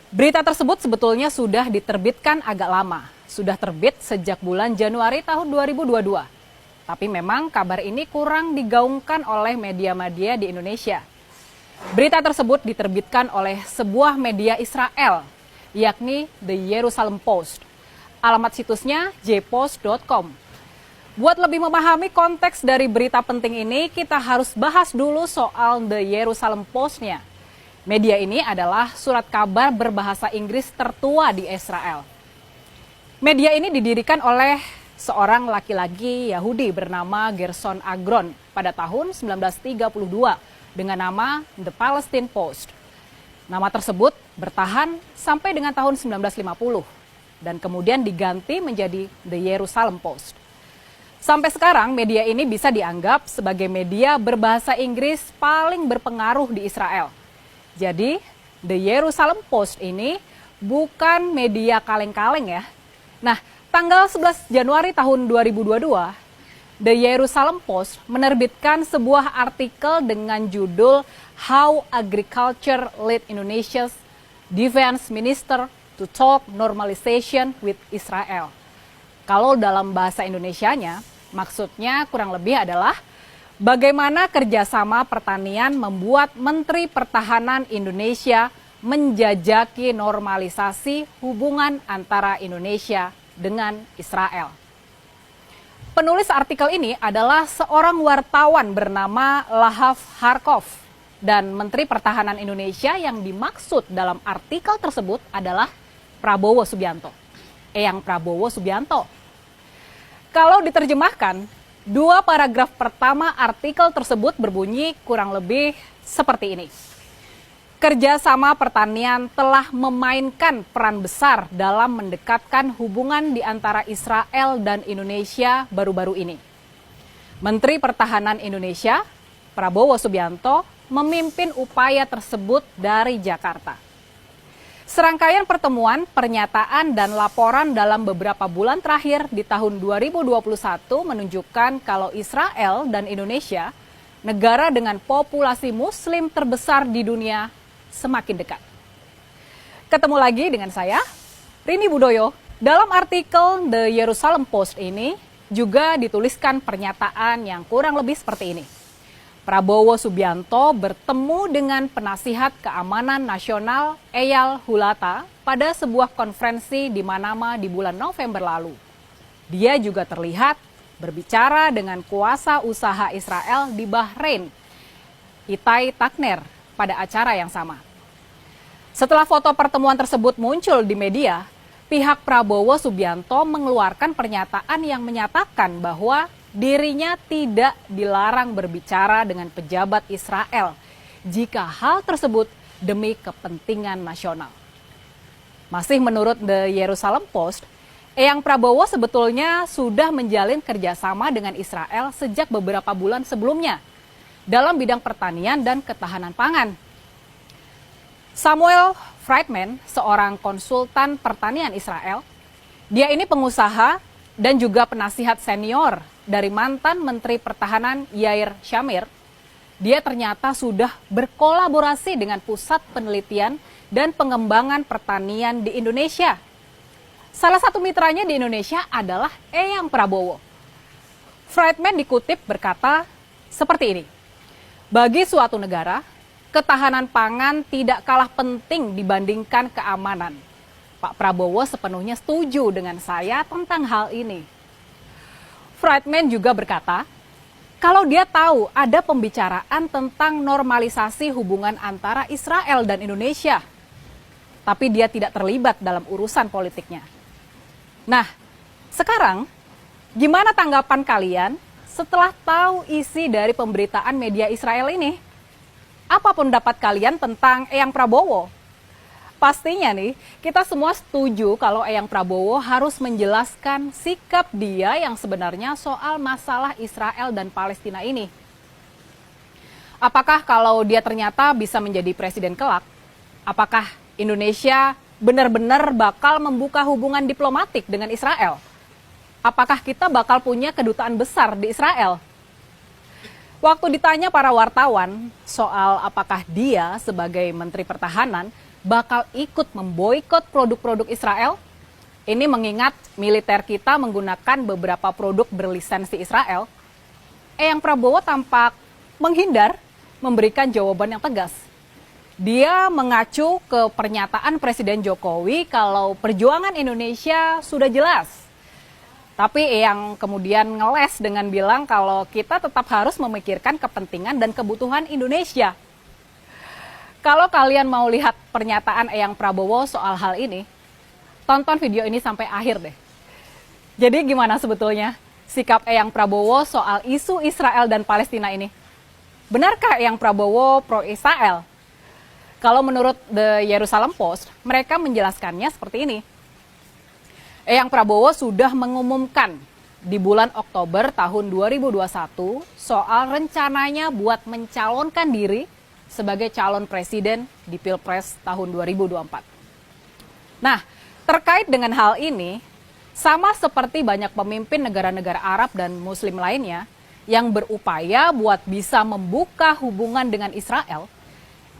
Berita tersebut sebetulnya sudah diterbitkan agak lama. Sudah terbit sejak bulan Januari tahun 2022. Tapi memang kabar ini kurang digaungkan oleh media-media di Indonesia. Berita tersebut diterbitkan oleh sebuah media Israel, yakni The Jerusalem Post. Alamat situsnya jpost.com. Buat lebih memahami konteks dari berita penting ini, kita harus bahas dulu soal The Jerusalem Post-nya. Media ini adalah surat kabar berbahasa Inggris tertua di Israel. Media ini didirikan oleh seorang laki-laki Yahudi bernama Gerson Agron pada tahun 1932 dengan nama The Palestine Post. Nama tersebut bertahan sampai dengan tahun 1950 dan kemudian diganti menjadi The Jerusalem Post. Sampai sekarang media ini bisa dianggap sebagai media berbahasa Inggris paling berpengaruh di Israel. Jadi The Jerusalem Post ini bukan media kaleng-kaleng ya. Nah, tanggal 11 Januari tahun 2022, The Jerusalem Post menerbitkan sebuah artikel dengan judul How Agriculture Led Indonesia's Defense Minister to Talk Normalization with Israel. Kalau dalam bahasa Indonesianya, maksudnya kurang lebih adalah bagaimana kerjasama pertanian membuat Menteri Pertahanan Indonesia menjajaki normalisasi hubungan antara Indonesia dengan Israel. Penulis artikel ini adalah seorang wartawan bernama Lahav Harkov dan Menteri Pertahanan Indonesia yang dimaksud dalam artikel tersebut adalah Prabowo Subianto. Eyang Prabowo Subianto. Kalau diterjemahkan, dua paragraf pertama artikel tersebut berbunyi kurang lebih seperti ini. Kerjasama pertanian telah memainkan peran besar dalam mendekatkan hubungan di antara Israel dan Indonesia baru-baru ini. Menteri Pertahanan Indonesia, Prabowo Subianto, memimpin upaya tersebut dari Jakarta. Serangkaian pertemuan, pernyataan, dan laporan dalam beberapa bulan terakhir di tahun 2021 menunjukkan kalau Israel dan Indonesia, negara dengan populasi muslim terbesar di dunia, semakin dekat. Ketemu lagi dengan saya, Rini Budoyo. Dalam artikel The Jerusalem Post ini juga dituliskan pernyataan yang kurang lebih seperti ini. Prabowo Subianto bertemu dengan penasihat keamanan nasional Eyal Hulata pada sebuah konferensi di Manama di bulan November lalu. Dia juga terlihat berbicara dengan kuasa usaha Israel di Bahrain, Itai Takner, pada acara yang sama. Setelah foto pertemuan tersebut muncul di media, pihak Prabowo Subianto mengeluarkan pernyataan yang menyatakan bahwa dirinya tidak dilarang berbicara dengan pejabat Israel jika hal tersebut demi kepentingan nasional. Masih menurut The Jerusalem Post, Eyang Prabowo sebetulnya sudah menjalin kerjasama dengan Israel sejak beberapa bulan sebelumnya dalam bidang pertanian dan ketahanan pangan. Samuel Friedman, seorang konsultan pertanian Israel, dia ini pengusaha dan juga penasihat senior dari mantan Menteri Pertahanan Yair Shamir. Dia ternyata sudah berkolaborasi dengan Pusat Penelitian dan Pengembangan Pertanian di Indonesia. Salah satu mitranya di Indonesia adalah Eyang Prabowo. Friedman dikutip berkata seperti ini. Bagi suatu negara, ketahanan pangan tidak kalah penting dibandingkan keamanan. Pak Prabowo sepenuhnya setuju dengan saya tentang hal ini. Friedman juga berkata, kalau dia tahu ada pembicaraan tentang normalisasi hubungan antara Israel dan Indonesia, tapi dia tidak terlibat dalam urusan politiknya. Nah, sekarang gimana tanggapan kalian setelah tahu isi dari pemberitaan media Israel ini? Apa pendapat kalian tentang Eyang Prabowo? Pastinya nih, kita semua setuju kalau Eyang Prabowo harus menjelaskan sikap dia yang sebenarnya soal masalah Israel dan Palestina ini. Apakah kalau dia ternyata bisa menjadi presiden kelak, apakah Indonesia benar-benar bakal membuka hubungan diplomatik dengan Israel? Apakah kita bakal punya kedutaan besar di Israel? Waktu ditanya para wartawan soal apakah dia sebagai Menteri Pertahanan bakal ikut memboikot produk-produk Israel? Ini mengingat militer kita menggunakan beberapa produk berlisensi Israel. Eyang Prabowo tampak menghindar memberikan jawaban yang tegas. Dia mengacu ke pernyataan Presiden Jokowi kalau perjuangan Indonesia sudah jelas. Tapi Eyang kemudian ngeles dengan bilang kalau kita tetap harus memikirkan kepentingan dan kebutuhan Indonesia. Kalau kalian mau lihat pernyataan Eyang Prabowo soal hal ini, tonton video ini sampai akhir deh. Jadi gimana sebetulnya sikap Eyang Prabowo soal isu Israel dan Palestina ini? Benarkah Eyang Prabowo pro-Israel? Kalau menurut The Jerusalem Post, mereka menjelaskannya seperti ini. Eyang Prabowo sudah mengumumkan di bulan Oktober tahun 2021 soal rencananya buat mencalonkan diri sebagai calon presiden di Pilpres tahun 2024. Nah, terkait dengan hal ini, sama seperti banyak pemimpin negara-negara Arab dan Muslim lainnya yang berupaya buat bisa membuka hubungan dengan Israel,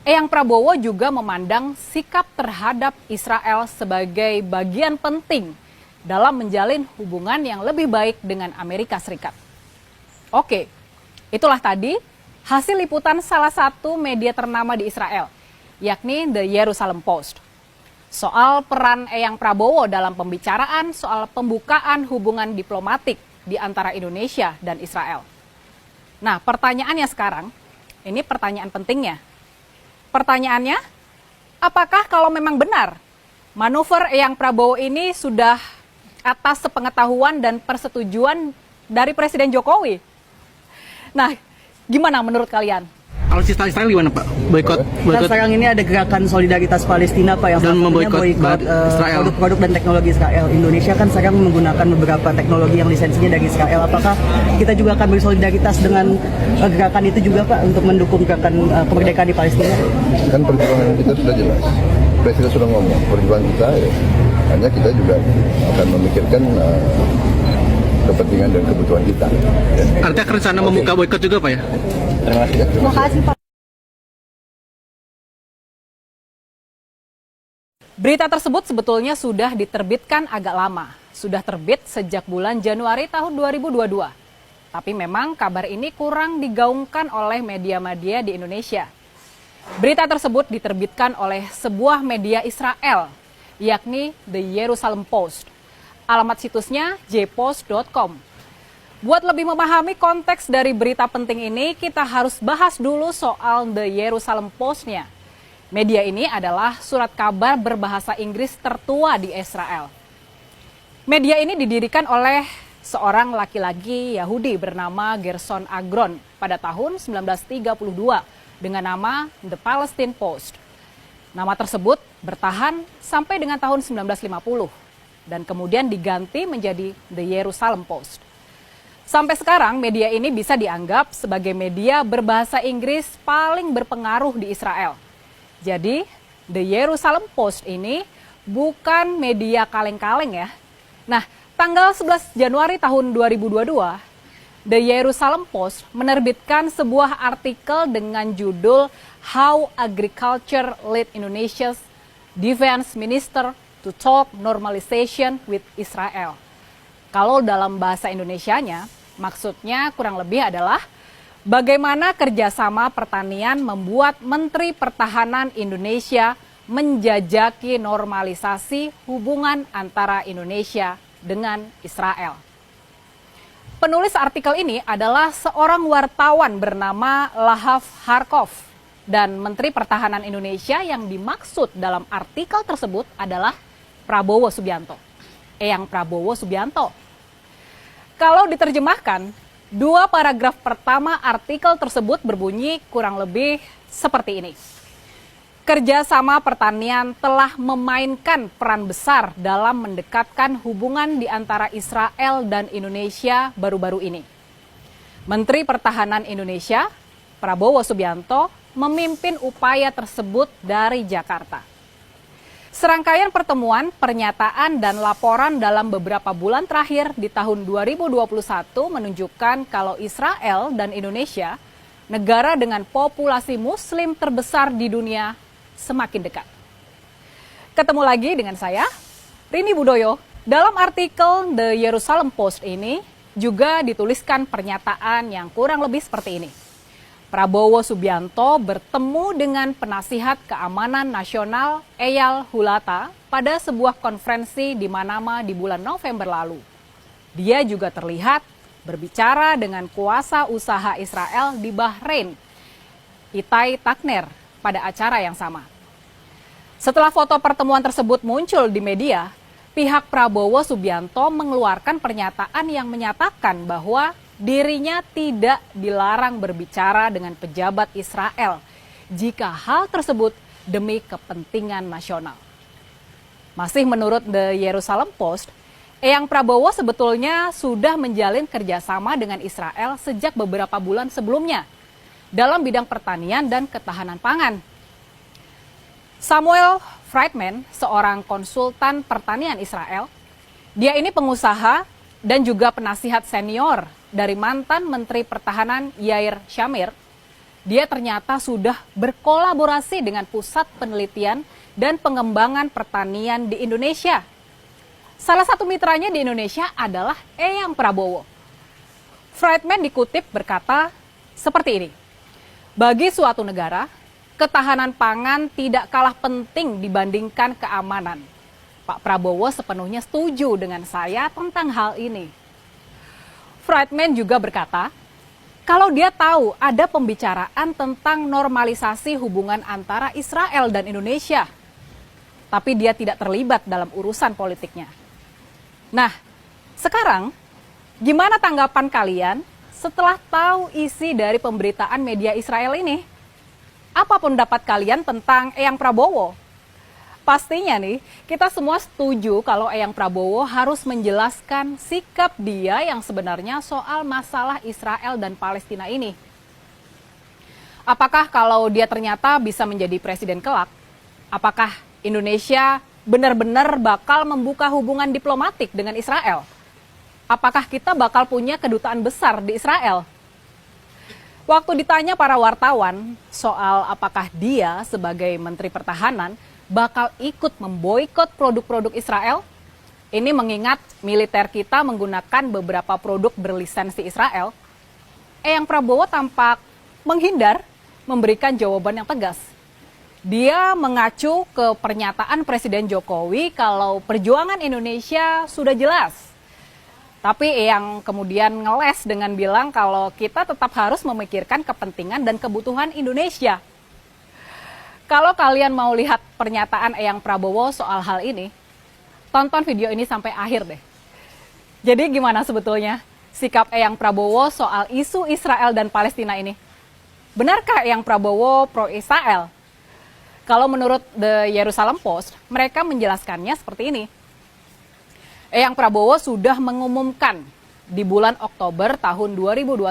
Eyang Prabowo juga memandang sikap terhadap Israel sebagai bagian penting dalam menjalin hubungan yang lebih baik dengan Amerika Serikat. Oke, itulah tadi hasil liputan salah satu media ternama di Israel, yakni The Jerusalem Post. Soal peran Eyang Prabowo dalam pembicaraan soal pembukaan hubungan diplomatik di antara Indonesia dan Israel. Nah, pertanyaannya sekarang, ini pertanyaan pentingnya. Pertanyaannya, apakah kalau memang benar manuver Eyang Prabowo ini sudah atas sepengetahuan dan persetujuan dari Presiden Jokowi? Nah, gimana menurut kalian? Kalau sistem Israel gimana Pak? Boikot. Kan sekarang ini ada gerakan solidaritas Palestina Pak yang memboikot produk-produk dan teknologi Israel. Indonesia kan sekarang menggunakan beberapa teknologi yang lisensinya dari Israel. Apakah kita juga akan bersolidaritas dengan gerakan itu juga Pak untuk mendukung gerakan kemerdekaan di Palestina? Kan perjuangan kita sudah jelas. Presiden sudah ngomong, perjuangan kita ya, hanya kita juga akan memikirkan kepentingan dan kebutuhan kita. Ya. Artinya rencana membuka boikot juga Pak ya? Terima kasih Pak. Berita tersebut sebetulnya sudah diterbitkan agak lama. Sudah terbit sejak bulan Januari tahun 2022. Tapi memang kabar ini kurang digaungkan oleh media-media di Indonesia. Berita tersebut diterbitkan oleh sebuah media Israel, yakni The Jerusalem Post. Alamat situsnya jpost.com. Buat lebih memahami konteks dari berita penting ini, kita harus bahas dulu soal The Jerusalem Post-nya. Media ini adalah surat kabar berbahasa Inggris tertua di Israel. Media ini didirikan oleh seorang laki-laki Yahudi bernama Gerson Agron pada tahun 1932 dengan nama The Palestine Post. Nama tersebut bertahan sampai dengan tahun 1950 dan kemudian diganti menjadi The Jerusalem Post. Sampai sekarang media ini bisa dianggap sebagai media berbahasa Inggris paling berpengaruh di Israel. Jadi, The Jerusalem Post ini bukan media kaleng-kaleng ya. Nah, tanggal 11 Januari tahun 2022, The Jerusalem Post menerbitkan sebuah artikel dengan judul How Agriculture Led Indonesia's Defense Minister to Talk Normalization with Israel. Kalau dalam bahasa Indonesianya, maksudnya kurang lebih adalah bagaimana kerjasama pertanian membuat Menteri Pertahanan Indonesia menjajaki normalisasi hubungan antara Indonesia dengan Israel. Penulis artikel ini adalah seorang wartawan bernama Lahav Harkov dan Menteri Pertahanan Indonesia yang dimaksud dalam artikel tersebut adalah Prabowo Subianto. Eyang Prabowo Subianto. Kalau diterjemahkan, dua paragraf pertama artikel tersebut berbunyi kurang lebih seperti ini. Kerjasama pertanian telah memainkan peran besar dalam mendekatkan hubungan di antara Israel dan Indonesia baru-baru ini. Menteri Pertahanan Indonesia, Prabowo Subianto, memimpin upaya tersebut dari Jakarta. Serangkaian pertemuan, pernyataan, dan laporan dalam beberapa bulan terakhir di tahun 2021 menunjukkan kalau Israel dan Indonesia, negara dengan populasi muslim terbesar di dunia, semakin dekat. Ketemu lagi dengan saya, Rini Budoyo. Dalam artikel The Jerusalem Post ini juga dituliskan pernyataan yang kurang lebih seperti ini. Prabowo Subianto bertemu dengan penasihat keamanan nasional Eyal Hulata pada sebuah konferensi di Manama di bulan November lalu. Dia juga terlihat berbicara dengan kuasa usaha Israel di Bahrain, Itai Takner, pada acara yang sama. Setelah foto pertemuan tersebut muncul di media, pihak Prabowo Subianto mengeluarkan pernyataan yang menyatakan bahwa dirinya tidak dilarang berbicara dengan pejabat Israel jika hal tersebut demi kepentingan nasional. Masih menurut The Jerusalem Post, Eyang Prabowo sebetulnya sudah menjalin kerjasama dengan Israel sejak beberapa bulan sebelumnya dalam bidang pertanian dan ketahanan pangan. Samuel Friedman, seorang konsultan pertanian Israel, dia ini pengusaha dan juga penasihat senior dari mantan Menteri Pertahanan Yair Shamir. Dia ternyata sudah berkolaborasi dengan Pusat Penelitian dan Pengembangan Pertanian di Indonesia. Salah satu mitranya di Indonesia adalah Eyang Prabowo. Friedman dikutip berkata seperti ini, bagi suatu negara, ketahanan pangan tidak kalah penting dibandingkan keamanan. Pak Prabowo sepenuhnya setuju dengan saya tentang hal ini. Friedman juga berkata, kalau dia tahu ada pembicaraan tentang normalisasi hubungan antara Israel dan Indonesia, tapi dia tidak terlibat dalam urusan politiknya. Nah, sekarang gimana tanggapan kalian setelah tahu isi dari pemberitaan media Israel ini? Apa pendapat kalian tentang Eyang Prabowo? Pastinya nih, kita semua setuju kalau Eyang Prabowo harus menjelaskan sikap dia yang sebenarnya soal masalah Israel dan Palestina ini. Apakah kalau dia ternyata bisa menjadi presiden kelak, apakah Indonesia benar-benar bakal membuka hubungan diplomatik dengan Israel? Apakah kita bakal punya kedutaan besar di Israel? Waktu ditanya para wartawan soal apakah dia sebagai Menteri Pertahanan bakal ikut memboikot produk-produk Israel, ini mengingat militer kita menggunakan beberapa produk berlisensi Israel, Eyang Prabowo tampak menghindar memberikan jawaban yang tegas. Dia mengacu ke pernyataan Presiden Jokowi kalau perjuangan Indonesia sudah jelas. Tapi yang kemudian ngeles dengan bilang kalau kita tetap harus memikirkan kepentingan dan kebutuhan Indonesia. Kalau kalian mau lihat pernyataan Eyang Prabowo soal hal ini, tonton video ini sampai akhir deh. Jadi gimana sebetulnya sikap Eyang Prabowo soal isu Israel dan Palestina ini? Benarkah Eyang Prabowo pro-Israel? Kalau menurut The Jerusalem Post, mereka menjelaskannya seperti ini. Eyang Prabowo sudah mengumumkan di bulan Oktober tahun 2021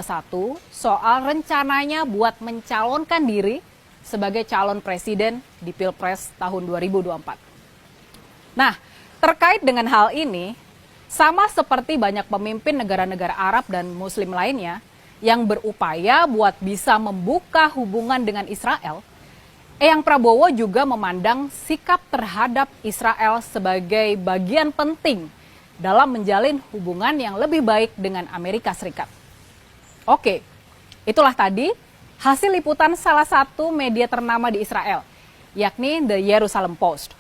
soal rencananya buat mencalonkan diri sebagai calon presiden di Pilpres tahun 2024. Nah, terkait dengan hal ini, sama seperti banyak pemimpin negara-negara Arab dan Muslim lainnya yang berupaya buat bisa membuka hubungan dengan Israel, Eyang Prabowo juga memandang sikap terhadap Israel sebagai bagian penting dalam menjalin hubungan yang lebih baik dengan Amerika Serikat. Oke, itulah tadi hasil liputan salah satu media ternama di Israel, yakni The Jerusalem Post.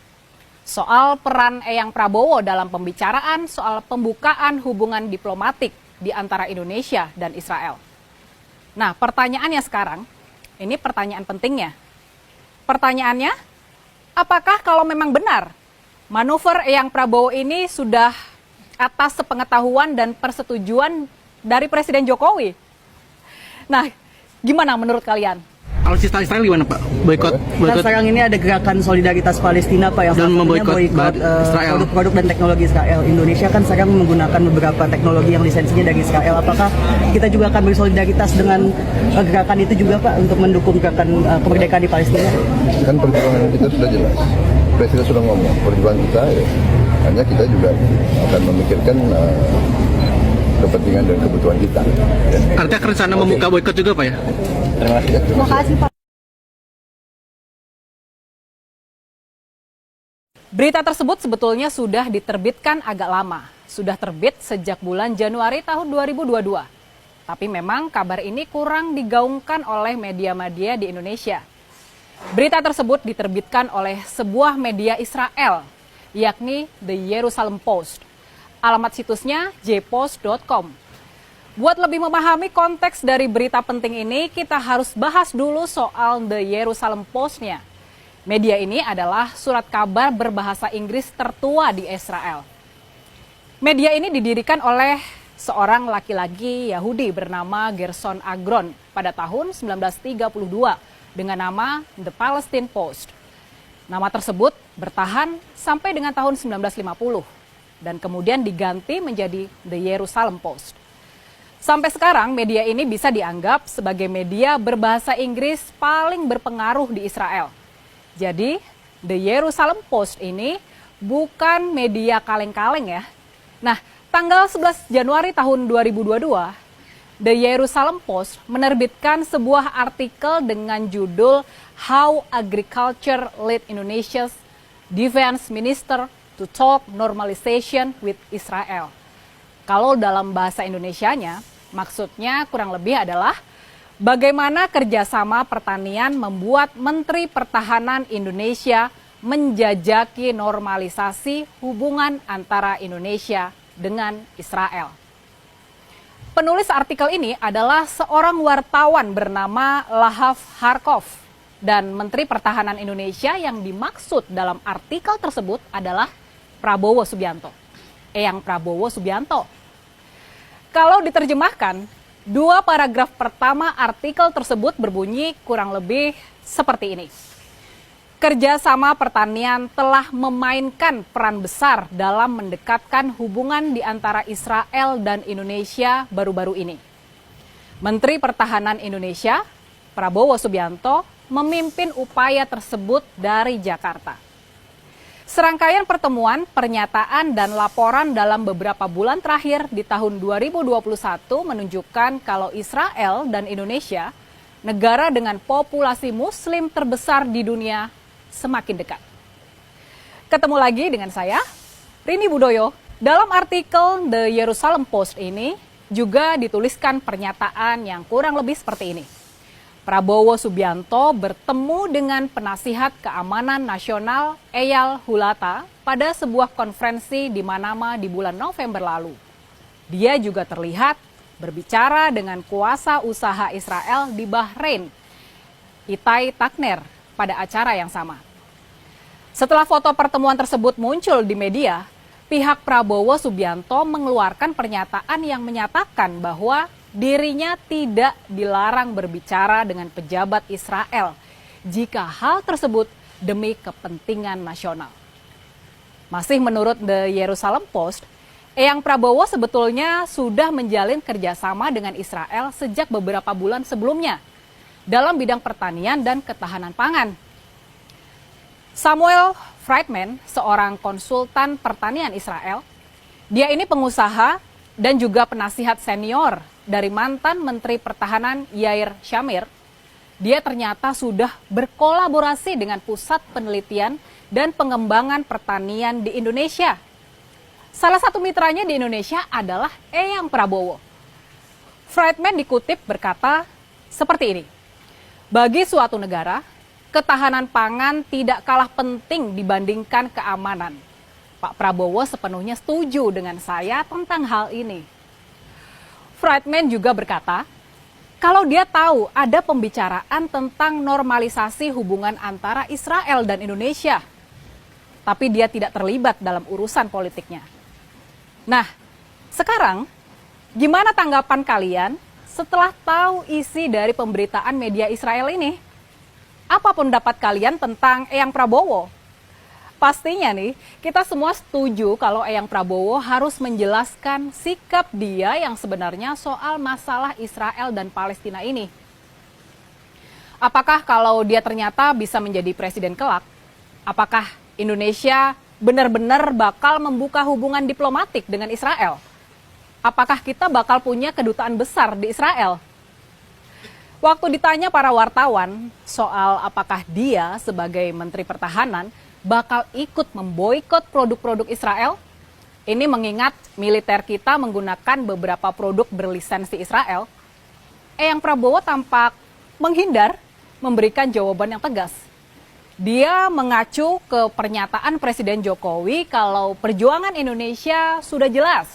Soal peran Eyang Prabowo dalam pembicaraan soal pembukaan hubungan diplomatik di antara Indonesia dan Israel. Nah, pertanyaannya sekarang, ini pertanyaan pentingnya. Pertanyaannya, apakah kalau memang benar manuver Eyang Prabowo ini sudah atas sepengetahuan dan persetujuan dari Presiden Jokowi? Nah, gimana menurut kalian? Alutsista Israel gimana Pak? Boykot Nah, sekarang ini ada gerakan solidaritas Palestina Pak yang dan memboikot Israel. produk-produk dan teknologi Israel. Indonesia kan sekarang menggunakan beberapa teknologi yang lisensinya dari Israel. Apakah kita juga akan bersolidaritas dengan gerakan itu juga Pak untuk mendukung gerakan kemerdekaan di Palestina? Kan perjuangan kita sudah jelas. Presiden sudah ngomong perjuangan kita ya. Hanya kita juga akan memikirkan kepentingan dan kebutuhan kita. Artinya akan rencana membuka boykot juga Pak ya? Terima kasih Pak. Berita tersebut sebetulnya sudah diterbitkan agak lama. Sudah terbit sejak bulan Januari tahun 2022. Tapi memang kabar ini kurang digaungkan oleh media-media di Indonesia. Berita tersebut diterbitkan oleh sebuah media Israel, yakni The Jerusalem Post. Alamat situsnya jpost.com. Buat lebih memahami konteks dari berita penting ini, kita harus bahas dulu soal The Jerusalem Post-nya. Media ini adalah surat kabar berbahasa Inggris tertua di Israel. Media ini didirikan oleh seorang laki-laki Yahudi bernama Gerson Agron pada tahun 1932 dengan nama The Palestine Post. Nama tersebut bertahan sampai dengan tahun 1950 dan kemudian diganti menjadi The Jerusalem Post. Sampai sekarang media ini bisa dianggap sebagai media berbahasa Inggris paling berpengaruh di Israel. Jadi, The Jerusalem Post ini bukan media kaleng-kaleng ya. Nah, tanggal 11 Januari tahun 2022, The Jerusalem Post menerbitkan sebuah artikel dengan judul How Agriculture Led Indonesia's Defense Minister to Talk Normalization with Israel. Kalau dalam bahasa Indonesianya, maksudnya kurang lebih adalah bagaimana kerjasama pertanian membuat Menteri Pertahanan Indonesia menjajaki normalisasi hubungan antara Indonesia dengan Israel. Penulis artikel ini adalah seorang wartawan bernama Lahav Harkov dan Menteri Pertahanan Indonesia yang dimaksud dalam artikel tersebut adalah Prabowo Subianto. Eyang Prabowo Subianto. Kalau diterjemahkan, dua paragraf pertama artikel tersebut berbunyi kurang lebih seperti ini. Kerjasama pertanian telah memainkan peran besar dalam mendekatkan hubungan di antara Israel dan Indonesia baru-baru ini. Menteri Pertahanan Indonesia, Prabowo Subianto, memimpin upaya tersebut dari Jakarta. Serangkaian pertemuan, pernyataan, dan laporan dalam beberapa bulan terakhir di tahun 2021 menunjukkan kalau Israel dan Indonesia, negara dengan populasi muslim terbesar di dunia, semakin dekat. Ketemu lagi dengan saya, Rini Budoyo. Dalam artikel The Jerusalem Post ini juga dituliskan pernyataan yang kurang lebih seperti ini. Prabowo Subianto bertemu dengan penasihat keamanan nasional Eyal Hulata pada sebuah konferensi di Manama di bulan November lalu. Dia juga terlihat berbicara dengan kuasa usaha Israel di Bahrain, Itai Takner, pada acara yang sama. Setelah foto pertemuan tersebut muncul di media, pihak Prabowo Subianto mengeluarkan pernyataan yang menyatakan bahwa dirinya tidak dilarang berbicara dengan pejabat Israel jika hal tersebut demi kepentingan nasional. Masih menurut The Jerusalem Post, Eyang Prabowo sebetulnya sudah menjalin kerjasama dengan Israel sejak beberapa bulan sebelumnya dalam bidang pertanian dan ketahanan pangan. Samuel Friedman, seorang konsultan pertanian Israel, dia ini pengusaha dan juga penasihat senior dari mantan Menteri Pertahanan Yair Shamir. Dia ternyata sudah berkolaborasi dengan Pusat Penelitian dan Pengembangan Pertanian di Indonesia. Salah satu mitranya di Indonesia adalah Eyang Prabowo. Friedman dikutip berkata seperti ini, bagi suatu negara, ketahanan pangan tidak kalah penting dibandingkan keamanan. Pak Prabowo sepenuhnya setuju dengan saya tentang hal ini. Friedman juga berkata, kalau dia tahu ada pembicaraan tentang normalisasi hubungan antara Israel dan Indonesia, tapi dia tidak terlibat dalam urusan politiknya. Nah, sekarang gimana tanggapan kalian setelah tahu isi dari pemberitaan media Israel ini? Apa pendapat kalian tentang Eyang Prabowo? Pastinya nih, kita semua setuju kalau Eyang Prabowo harus menjelaskan sikap dia yang sebenarnya soal masalah Israel dan Palestina ini. Apakah kalau dia ternyata bisa menjadi presiden kelak, apakah Indonesia benar-benar bakal membuka hubungan diplomatik dengan Israel? Apakah kita bakal punya kedutaan besar di Israel? Waktu ditanya para wartawan soal apakah dia sebagai Menteri Pertahanan bakal ikut memboikot produk-produk Israel? Ini mengingat militer kita menggunakan beberapa produk berlisensi Israel. Eyang Prabowo tampak menghindar memberikan jawaban yang tegas. Dia mengacu ke pernyataan Presiden Jokowi kalau perjuangan Indonesia sudah jelas.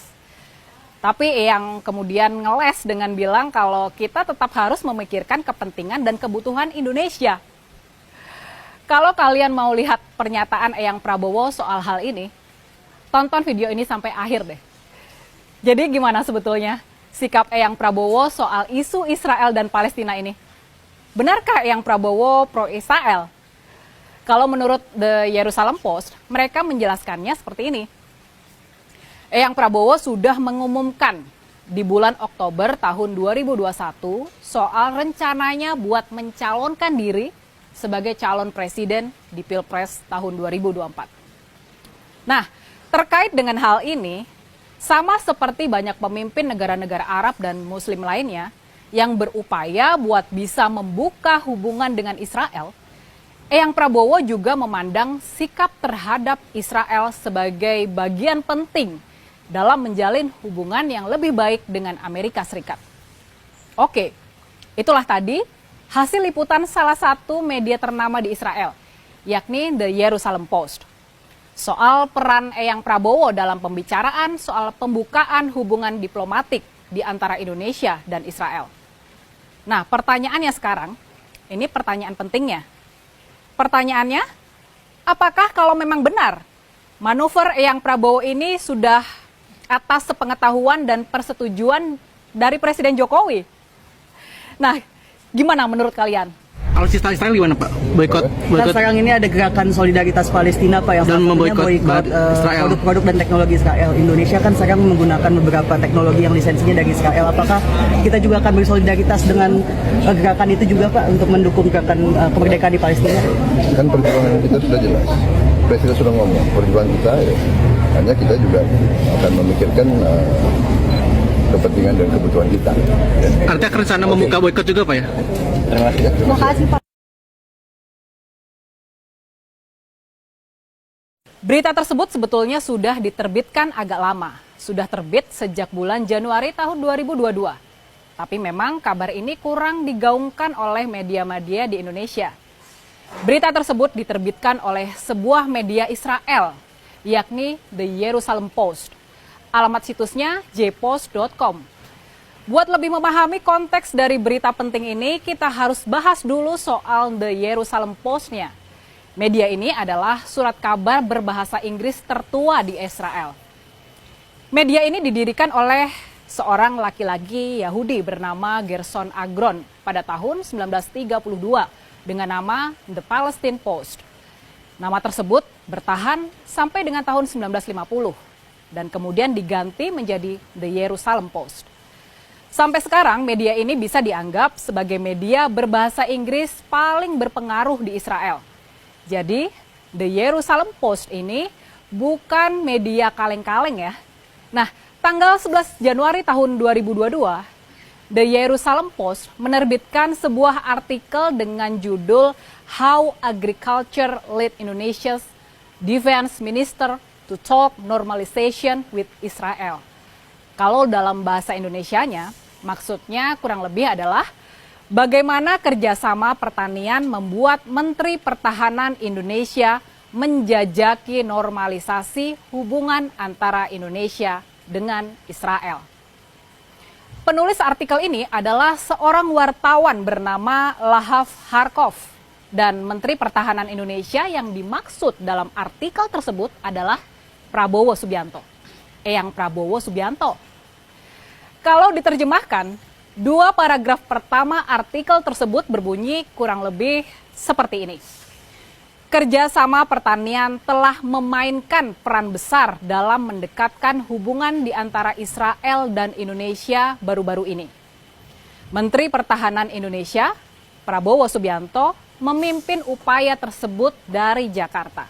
Tapi Eyang kemudian ngeles dengan bilang kalau kita tetap harus memikirkan kepentingan dan kebutuhan Indonesia. Kalau kalian mau lihat pernyataan Eyang Prabowo soal hal ini, tonton video ini sampai akhir deh. Jadi gimana sebetulnya sikap Eyang Prabowo soal isu Israel dan Palestina ini? Benarkah Eyang Prabowo pro-Israel? Kalau menurut The Jerusalem Post, mereka menjelaskannya seperti ini. Eyang Prabowo sudah mengumumkan di bulan Oktober tahun 2021 soal rencananya buat mencalonkan diri sebagai calon presiden di Pilpres tahun 2024. Nah, terkait dengan hal ini, sama seperti banyak pemimpin negara-negara Arab dan Muslim lainnya yang berupaya buat bisa membuka hubungan dengan Israel, Eyang Prabowo juga memandang sikap terhadap Israel sebagai bagian penting dalam menjalin hubungan yang lebih baik dengan Amerika Serikat. Oke, itulah tadi hasil liputan salah satu media ternama di Israel, yakni The Jerusalem Post. Soal peran Eyang Prabowo dalam pembicaraan soal pembukaan hubungan diplomatik di antara Indonesia dan Israel. Nah, pertanyaannya sekarang, ini pertanyaan pentingnya. Pertanyaannya, apakah kalau memang benar manuver Eyang Prabowo ini sudah atas sepengetahuan dan persetujuan dari Presiden Jokowi? Nah, gimana menurut kalian? Alutsista Israel gimana Pak? Boykot Kan sekarang ini ada gerakan solidaritas Palestina Pak yang dan memboikot Israel. produk-produk dan teknologi Israel. Indonesia kan sekarang menggunakan beberapa teknologi yang lisensinya dari Israel. Apakah kita juga akan bersolidaritas dengan gerakan itu juga Pak untuk mendukung gerakan kemerdekaan di Palestina? Kan perjuangan kita sudah jelas. Presiden sudah ngomong, perjuangan kita ya, hanya kita juga akan memikirkan kepentingan dan kebutuhan kita. Artinya rencana membuka boykot juga Pak ya? Terima kasih Pak. Berita tersebut sebetulnya sudah diterbitkan agak lama. Sudah terbit sejak bulan Januari tahun 2022. Tapi memang kabar ini kurang digaungkan oleh media-media di Indonesia. Berita tersebut diterbitkan oleh sebuah media Israel, yakni The Jerusalem Post. Alamat situsnya jpost.com. Buat lebih memahami konteks dari berita penting ini, kita harus bahas dulu soal The Jerusalem Post-nya. Media ini adalah surat kabar berbahasa Inggris tertua di Israel. Media ini didirikan oleh seorang laki-laki Yahudi bernama Gerson Agron pada tahun 1932 dengan nama The Palestine Post. Nama tersebut bertahan sampai dengan tahun 1950 dan kemudian diganti menjadi The Jerusalem Post. Sampai sekarang media ini bisa dianggap sebagai media berbahasa Inggris paling berpengaruh di Israel. Jadi, The Jerusalem Post ini bukan media kaleng-kaleng ya. Nah, tanggal 11 Januari tahun 2022, The Jerusalem Post menerbitkan sebuah artikel dengan judul How Agriculture Led Indonesia's Defense Minister to Talk Normalization with Israel. Kalau dalam bahasa Indonesianya, maksudnya kurang lebih adalah bagaimana kerjasama pertanian membuat Menteri Pertahanan Indonesia menjajaki normalisasi hubungan antara Indonesia dengan Israel. Penulis artikel ini adalah seorang wartawan bernama Lahav Harkov dan Menteri Pertahanan Indonesia yang dimaksud dalam artikel tersebut adalah Prabowo Subianto. Eyang Prabowo Subianto. Kalau diterjemahkan, dua paragraf pertama artikel tersebut berbunyi kurang lebih seperti ini. Kerjasama pertanian telah memainkan peran besar dalam mendekatkan hubungan di antara Israel dan Indonesia baru-baru ini. Menteri Pertahanan Indonesia, Prabowo Subianto, memimpin upaya tersebut dari Jakarta.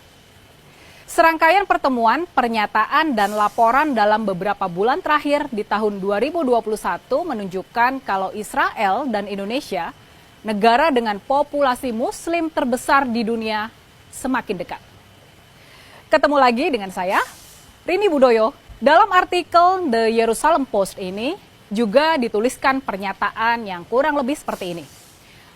Serangkaian pertemuan, pernyataan, dan laporan dalam beberapa bulan terakhir di tahun 2021 menunjukkan kalau Israel dan Indonesia, negara dengan populasi Muslim terbesar di dunia, semakin dekat. Ketemu lagi dengan saya, Rini Budoyo. Dalam artikel The Jerusalem Post ini juga dituliskan pernyataan yang kurang lebih seperti ini.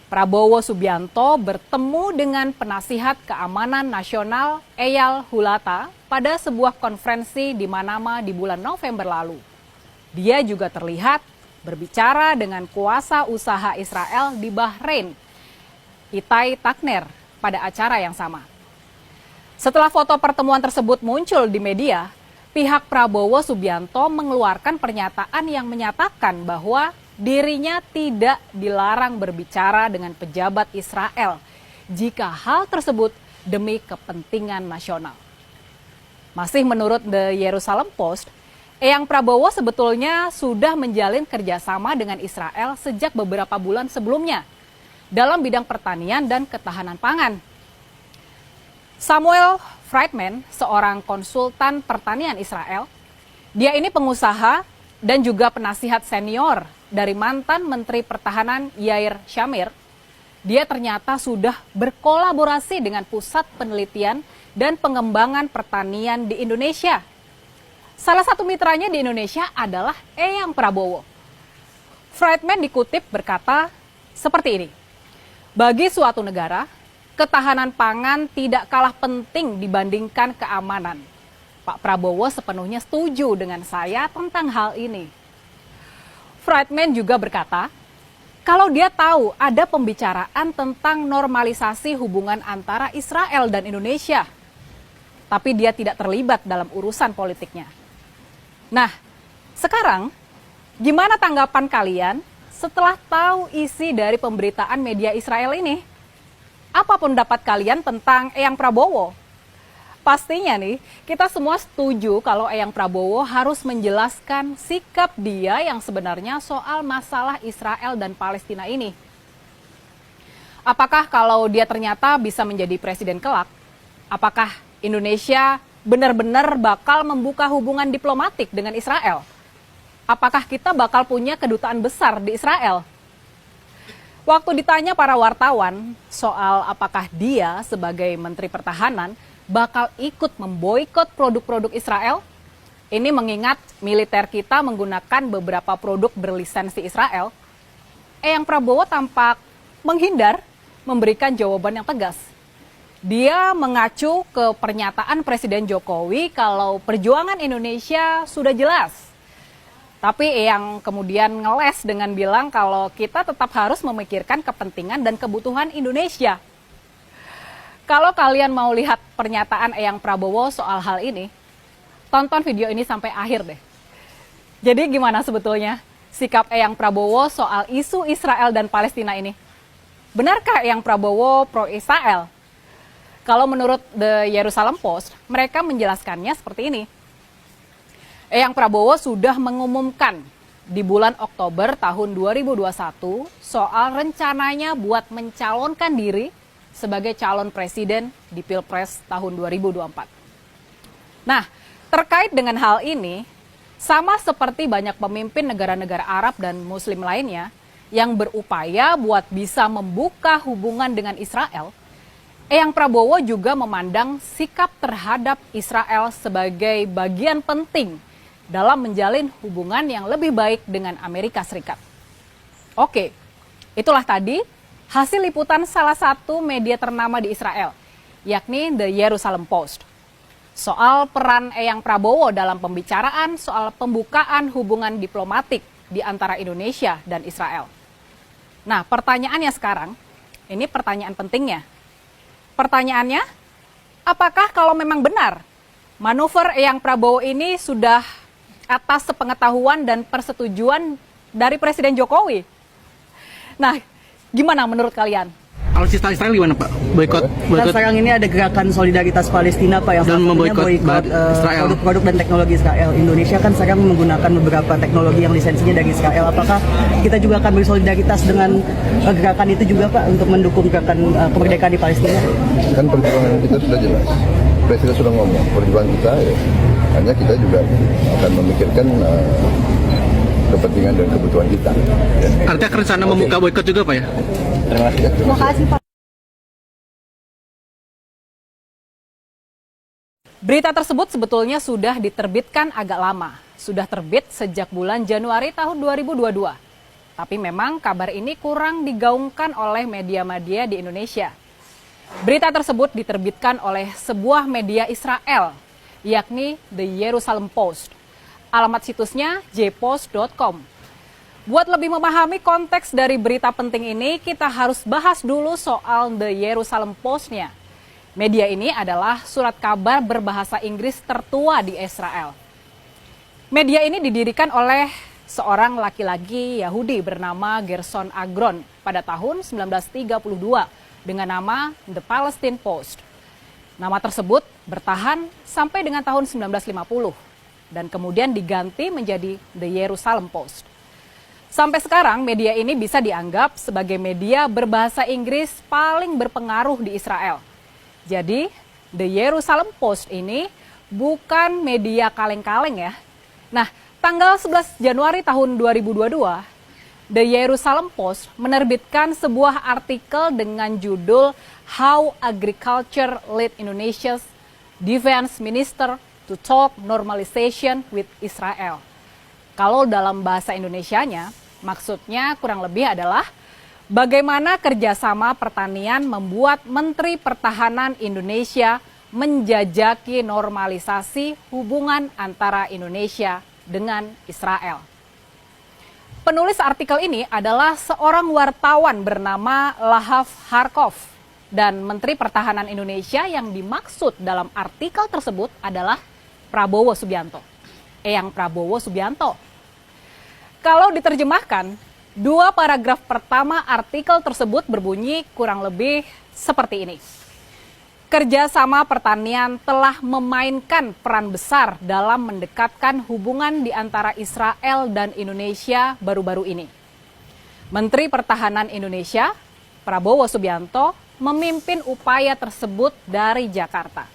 Prabowo Subianto bertemu dengan penasihat keamanan nasional Eyal Hulata pada sebuah konferensi di Manama di bulan November lalu. Dia juga terlihat berbicara dengan kuasa usaha Israel di Bahrain, Itai Takner, pada acara yang sama. Setelah foto pertemuan tersebut muncul di media, pihak Prabowo Subianto mengeluarkan pernyataan yang menyatakan bahwa dirinya tidak dilarang berbicara dengan pejabat Israel jika hal tersebut demi kepentingan nasional. Masih menurut The Jerusalem Post, Eyang Prabowo sebetulnya sudah menjalin kerjasama dengan Israel sejak beberapa bulan sebelumnya dalam bidang pertanian dan ketahanan pangan. Samuel Friedman, seorang konsultan pertanian Israel, dia ini pengusaha dan juga penasihat senior dari mantan Menteri Pertahanan Yair Shamir. Dia ternyata sudah berkolaborasi dengan Pusat Penelitian dan Pengembangan Pertanian di Indonesia. Salah satu mitranya di Indonesia adalah Eyang Prabowo. Friedman dikutip berkata seperti ini, bagi suatu negara, ketahanan pangan tidak kalah penting dibandingkan keamanan. Pak Prabowo sepenuhnya setuju dengan saya tentang hal ini. Friedman juga berkata, kalau dia tahu ada pembicaraan tentang normalisasi hubungan antara Israel dan Indonesia, tapi dia tidak terlibat dalam urusan politiknya. Nah, sekarang gimana tanggapan kalian setelah tahu isi dari pemberitaan media Israel ini? Apa pendapat kalian tentang Eyang Prabowo? Pastinya nih, kita semua setuju kalau Eyang Prabowo harus menjelaskan sikap dia yang sebenarnya soal masalah Israel dan Palestina ini. Apakah kalau dia ternyata bisa menjadi presiden kelak, apakah Indonesia benar-benar bakal membuka hubungan diplomatik dengan Israel? Apakah kita bakal punya kedutaan besar di Israel? Waktu ditanya para wartawan soal apakah dia sebagai Menteri Pertahanan bakal ikut memboikot produk-produk Israel, ini mengingat militer kita menggunakan beberapa produk berlisensi Israel, Eyang Prabowo tampak menghindar memberikan jawaban yang tegas. Dia mengacu ke pernyataan Presiden Jokowi kalau perjuangan Indonesia sudah jelas. Tapi Eyang kemudian ngeles dengan bilang kalau kita tetap harus memikirkan kepentingan dan kebutuhan Indonesia. Kalau kalian mau lihat pernyataan Eyang Prabowo soal hal ini, tonton video ini sampai akhir deh. Jadi gimana sebetulnya sikap Eyang Prabowo soal isu Israel dan Palestina ini? Benarkah Eyang Prabowo pro-Israel? Kalau menurut The Jerusalem Post, mereka menjelaskannya seperti ini. Eyang Prabowo sudah mengumumkan di bulan Oktober tahun 2021 soal rencananya buat mencalonkan diri sebagai calon presiden di Pilpres tahun 2024. Nah, terkait dengan hal ini, sama seperti banyak pemimpin negara-negara Arab dan Muslim lainnya yang berupaya buat bisa membuka hubungan dengan Israel, Eyang Prabowo juga memandang sikap terhadap Israel sebagai bagian penting dalam menjalin hubungan yang lebih baik dengan Amerika Serikat. Oke, itulah tadi hasil liputan salah satu media ternama di Israel, yakni The Jerusalem Post. Soal peran Eyang Prabowo dalam pembicaraan soal pembukaan hubungan diplomatik di antara Indonesia dan Israel. Nah, pertanyaannya sekarang, ini pertanyaan pentingnya. Pertanyaannya, apakah kalau memang benar manuver Eyang Prabowo ini sudah atas sepengetahuan dan persetujuan dari Presiden Jokowi? Nah, gimana menurut kalian? Alutsista Israel gimana Pak? Boikot Nah, sekarang ini ada gerakan solidaritas Palestina Pak yang dan memboikot Israel. Produk-produk dan teknologi Israel. Indonesia kan sekarang menggunakan beberapa teknologi yang lisensinya dari Israel. Apakah kita juga akan bersolidaritas dengan gerakan itu juga Pak untuk mendukung gerakan kemerdekaan di Palestina? Kan perjuangan kita sudah jelas. Presiden sudah ngomong, perjuangan kita ya, hanya kita juga akan memikirkan kepentingan dan kebutuhan kita. Artinya rencana membuka boikot juga Pak ya? Terima kasih Pak. Berita tersebut sebetulnya sudah diterbitkan agak lama. Sudah terbit sejak bulan Januari tahun 2022. Tapi memang kabar ini kurang digaungkan oleh media-media di Indonesia. Berita tersebut diterbitkan oleh sebuah media Israel, yakni The Jerusalem Post. Alamat situsnya jpost.com. Buat lebih memahami konteks dari berita penting ini, kita harus bahas dulu soal The Jerusalem Post-nya. Media ini adalah surat kabar berbahasa Inggris tertua di Israel. Media ini didirikan oleh seorang laki-laki Yahudi bernama Gerson Agron pada tahun 1932 dengan nama The Palestine Post. Nama tersebut bertahan sampai dengan tahun 1950 dan kemudian diganti menjadi The Jerusalem Post. Sampai sekarang media ini bisa dianggap sebagai media berbahasa Inggris paling berpengaruh di Israel. Jadi, The Jerusalem Post ini bukan media kaleng-kaleng ya. Nah, tanggal 11 Januari tahun 2022, The Jerusalem Post menerbitkan sebuah artikel dengan judul How Agriculture Led Indonesia's Defense Minister to Talk Normalization with Israel. Kalau dalam bahasa Indonesianya, maksudnya kurang lebih adalah bagaimana kerjasama pertanian membuat Menteri Pertahanan Indonesia menjajaki normalisasi hubungan antara Indonesia dengan Israel. Penulis artikel ini adalah seorang wartawan bernama Lahav Harkov dan Menteri Pertahanan Indonesia yang dimaksud dalam artikel tersebut adalah Prabowo Subianto. Eyang Prabowo Subianto. Kalau diterjemahkan, dua paragraf pertama artikel tersebut berbunyi kurang lebih seperti ini. Kerjasama pertanian telah memainkan peran besar dalam mendekatkan hubungan di antara Israel dan Indonesia baru-baru ini. Menteri Pertahanan Indonesia, Prabowo Subianto, memimpin upaya tersebut dari Jakarta.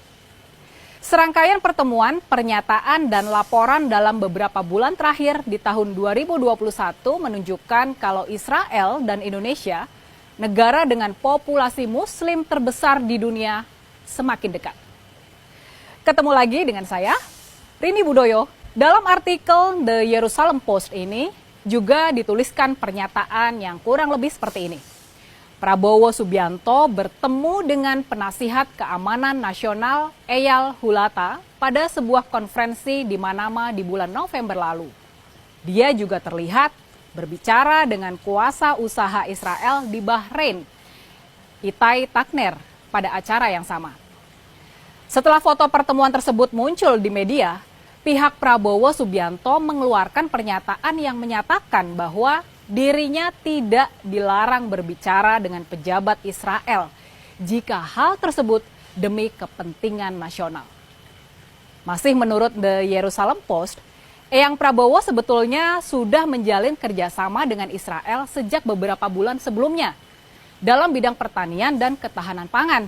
Serangkaian pertemuan, pernyataan, dan laporan dalam beberapa bulan terakhir di tahun 2021 menunjukkan kalau Israel dan Indonesia, negara dengan populasi muslim terbesar di dunia, semakin dekat. Ketemu lagi dengan saya, Rini Budoyo. Dalam artikel The Jerusalem Post ini juga dituliskan pernyataan yang kurang lebih seperti ini. Prabowo Subianto bertemu dengan penasihat keamanan nasional Eyal Hulata pada sebuah konferensi di Manama di bulan November lalu. Dia juga terlihat berbicara dengan kuasa usaha Israel di Bahrain, Itai Takner, pada acara yang sama. Setelah foto pertemuan tersebut muncul di media, pihak Prabowo Subianto mengeluarkan pernyataan yang menyatakan bahwa dirinya tidak dilarang berbicara dengan pejabat Israel jika hal tersebut demi kepentingan nasional. Masih menurut The Jerusalem Post, Eyang Prabowo sebetulnya sudah menjalin kerjasama dengan Israel sejak beberapa bulan sebelumnya dalam bidang pertanian dan ketahanan pangan.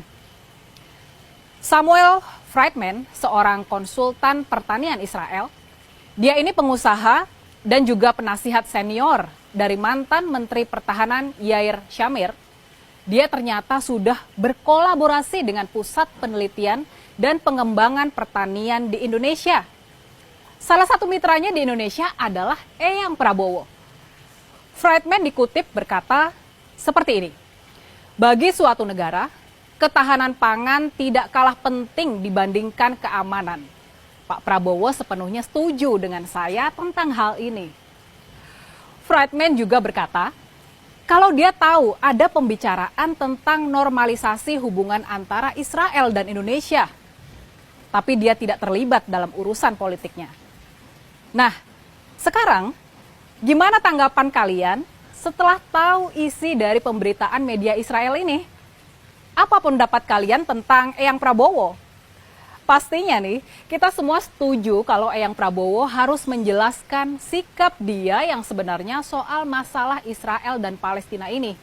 Samuel Friedman, seorang konsultan pertanian Israel, dia ini pengusaha dan juga penasihat senior dari mantan Menteri Pertahanan Yair Shamir. Dia ternyata sudah berkolaborasi dengan Pusat Penelitian dan Pengembangan Pertanian di Indonesia. Salah satu mitranya di Indonesia adalah Eyang Prabowo. Friedman dikutip berkata seperti ini, bagi suatu negara, ketahanan pangan tidak kalah penting dibandingkan keamanan. Pak Prabowo sepenuhnya setuju dengan saya tentang hal ini. Friedman juga berkata, kalau dia tahu ada pembicaraan tentang normalisasi hubungan antara Israel dan Indonesia, tapi dia tidak terlibat dalam urusan politiknya. Nah, sekarang gimana tanggapan kalian setelah tahu isi dari pemberitaan media Israel ini? Apa pendapat kalian tentang Eyang Prabowo? Pastinya nih, kita semua setuju kalau Eyang Prabowo harus menjelaskan sikap dia yang sebenarnya soal masalah Israel dan Palestina ini.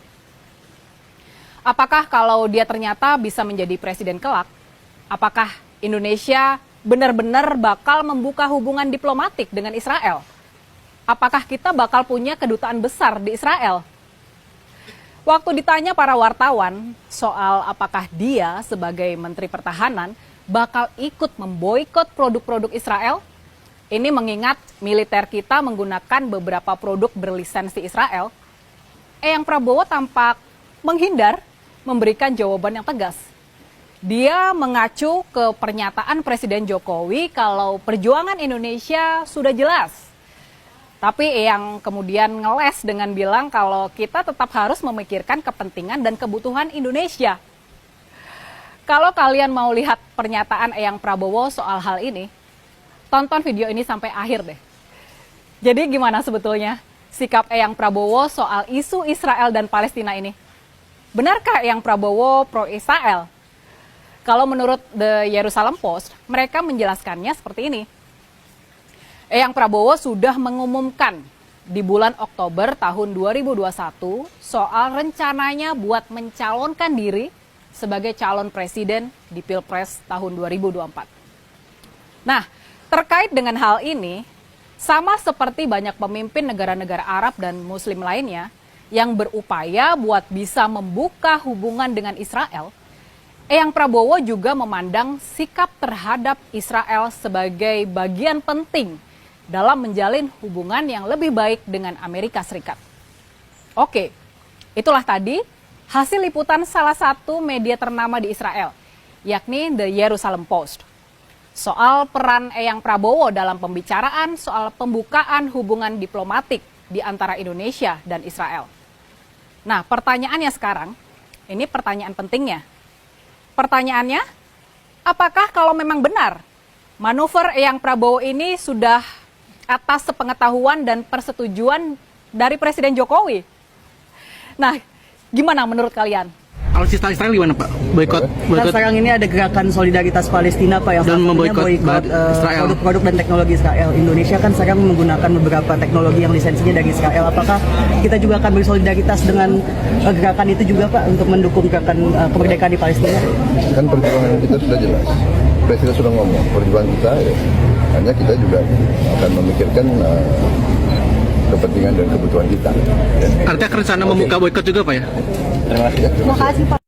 Apakah kalau dia ternyata bisa menjadi presiden kelak, apakah Indonesia benar-benar bakal membuka hubungan diplomatik dengan Israel? Apakah kita bakal punya kedutaan besar di Israel? Waktu ditanya para wartawan soal apakah dia sebagai Menteri Pertahanan bakal ikut memboikot produk-produk Israel, ini mengingat militer kita menggunakan beberapa produk berlisensi Israel, Eyang Prabowo tampak menghindar memberikan jawaban yang tegas. Dia mengacu ke pernyataan Presiden Jokowi kalau perjuangan Indonesia sudah jelas. Tapi yang kemudian ngeles dengan bilang kalau kita tetap harus memikirkan kepentingan dan kebutuhan Indonesia. Kalau kalian mau lihat pernyataan Eyang Prabowo soal hal ini, tonton video ini sampai akhir deh. Jadi gimana sebetulnya sikap Eyang Prabowo soal isu Israel dan Palestina ini? Benarkah Eyang Prabowo pro-Israel? Kalau menurut The Jerusalem Post, mereka menjelaskannya seperti ini. Eyang Prabowo sudah mengumumkan di bulan Oktober tahun 2021 soal rencananya buat mencalonkan diri sebagai calon presiden di Pilpres tahun 2024. Nah, terkait dengan hal ini, sama seperti banyak pemimpin negara-negara Arab dan Muslim lainnya yang berupaya buat bisa membuka hubungan dengan Israel, Eyang Prabowo juga memandang sikap terhadap Israel sebagai bagian penting dalam menjalin hubungan yang lebih baik dengan Amerika Serikat. Oke, itulah tadi hasil liputan salah satu media ternama di Israel, yakni The Jerusalem Post. Soal peran Eyang Prabowo dalam pembicaraan soal pembukaan hubungan diplomatik di antara Indonesia dan Israel. Nah, pertanyaannya sekarang, ini pertanyaan pentingnya. Pertanyaannya, apakah kalau memang benar manuver Eyang Prabowo ini sudah atas sepengetahuan dan persetujuan dari Presiden Jokowi? Nah, gimana menurut kalian? Alutsista Israel gimana Pak? Boikot Kan sekarang ini ada gerakan solidaritas Palestina Pak yang dan salah satunya memboikot boikot Israel. produk-produk dan teknologi Israel. Indonesia kan sekarang menggunakan beberapa teknologi yang lisensinya dari Israel. Apakah kita juga akan bersolidaritas dengan gerakan itu juga Pak untuk mendukung gerakan kemerdekaan di Palestina? Kan perjuangan kita sudah jelas. Presiden sudah ngomong, perjuangan kita ya, hanya kita juga akan memikirkan kepentingan dan kebutuhan kita. Artinya rencana membuka boikot juga Pak ya? Terima kasih. Terima kasih Pak.